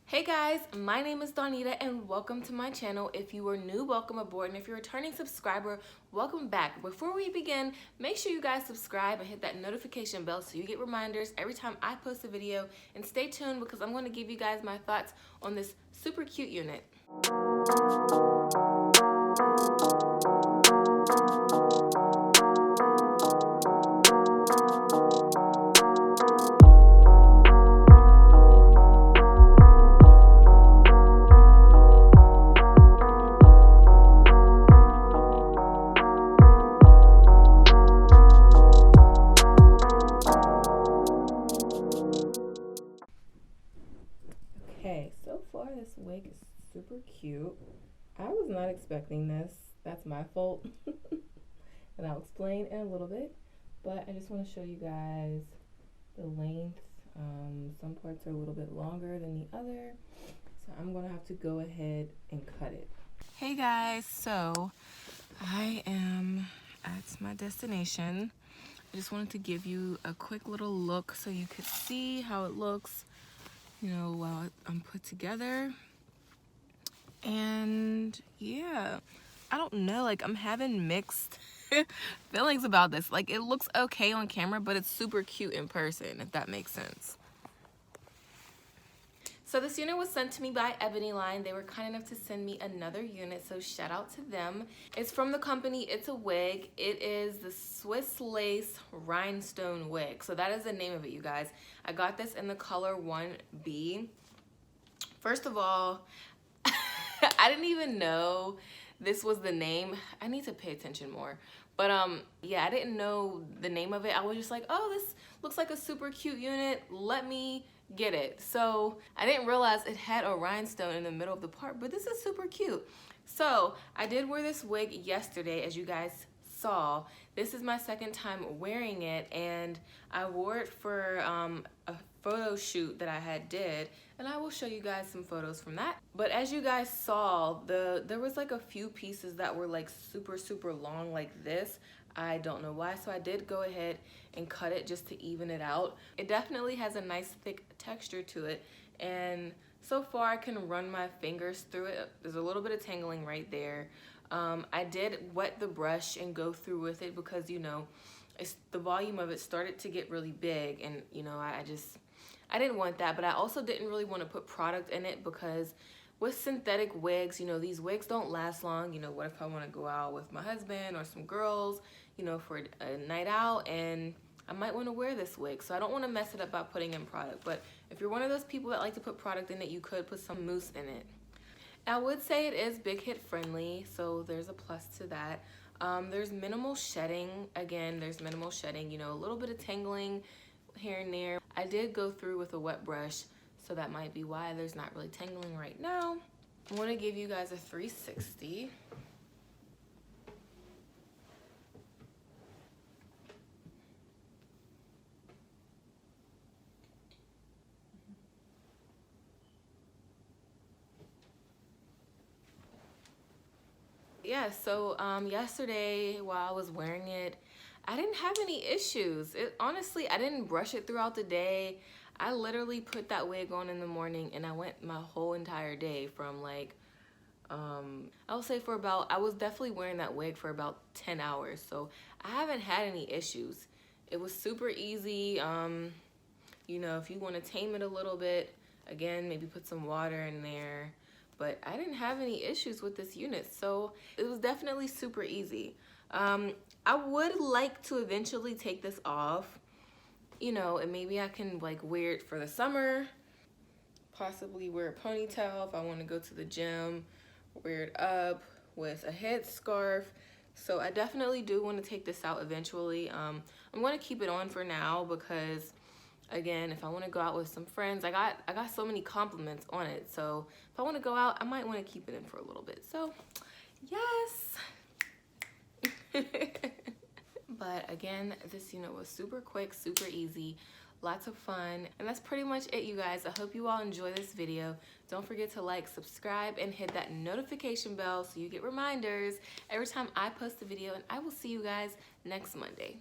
Hey guys, my name is Donita and welcome to my channel. If you are new, welcome aboard, and if you're a returning subscriber, welcome back. Before we begin, make sure you guys subscribe and hit that notification bell so you get reminders every time I post a video, and stay tuned because I'm going to give you guys my thoughts on this super cute unit. Okay, so far this wig is super cute. I was not expecting this. That's my fault. And I'll explain in a little bit. But I just want to show you guys the length. Some parts are a little bit longer than the other. So I'm going to have to go ahead and cut it. Hey guys, so I am at my destination. I just wanted to give you a quick little look so you could see how it looks, you know, while I'm put together. And yeah, I don't know, like I'm having mixed feelings about this. Like it looks okay on camera, but it's super cute in person, if that makes sense. So this unit was sent to me by Ebonyline. They were kind enough to send me another unit, so shout out to them. It's from the company It's a Wig. It is the Swiss Lace Rhinestone Wig. So that is the name of it, you guys. I got this in the color 1B. First of all, I didn't even know this was the name. I need to pay attention more. But yeah, I didn't know the name of it. I was just like, oh, this looks like a super cute unit. Let me get it. So I didn't realize it had a rhinestone in the middle of the part, but this is super cute. So I did wear this wig yesterday, as you guys saw. This is my second time wearing it, and I wore it for a photo shoot that I did, and I will show you guys some photos from that. But as you guys saw, there was like a few pieces that were like super long like this. I don't know why, so I did go ahead and cut it just to even it out. It definitely has a nice thick texture to it, and so far I can run my fingers through it. There's a little bit of tangling right there. I did wet the brush and go through with it because, you know, the volume of it started to get really big, and you know, I didn't want that, but I also didn't really want to put product in it because with synthetic wigs, you know, these wigs don't last long. You know, what if I want to go out with my husband or some girls, you know, for a night out, and I might want to wear this wig. So I don't want to mess it up by putting in product. But if you're one of those people that like to put product in it, you could put some mousse in it. I would say it is big hit friendly, so there's a plus to that. There's minimal shedding. Again, there's minimal shedding, you know, a little bit of tangling here and there. I did go through with a wet brush, so that might be why there's not really tangling right now. I'm going to give you guys a 360. Yeah, so yesterday while I was wearing it, I didn't have any issues. Honestly, I didn't brush it throughout the day. I literally put that wig on in the morning, and I went my whole entire day from like, I would say I was definitely wearing that wig for about 10 hours. So I haven't had any issues. It was super easy. You know, if you want to tame it a little bit, again, maybe put some water in there. But I didn't have any issues with this unit, so it was definitely super easy. I would like to eventually take this off, you know, and maybe I can like wear it for the summer, possibly wear a ponytail if I want to go to the gym, wear it up with a headscarf. So I definitely do want to take this out eventually. I'm going to keep it on for now because, again, if I want to go out with some friends, I got so many compliments on it. So if I want to go out, I might want to keep it in for a little bit. So yes. But again, this unit was super quick, super easy, lots of fun. And that's pretty much it, you guys. I hope you all enjoy this video. Don't forget to like, subscribe, and hit that notification bell so you get reminders every time I post a video. And I will see you guys next Monday.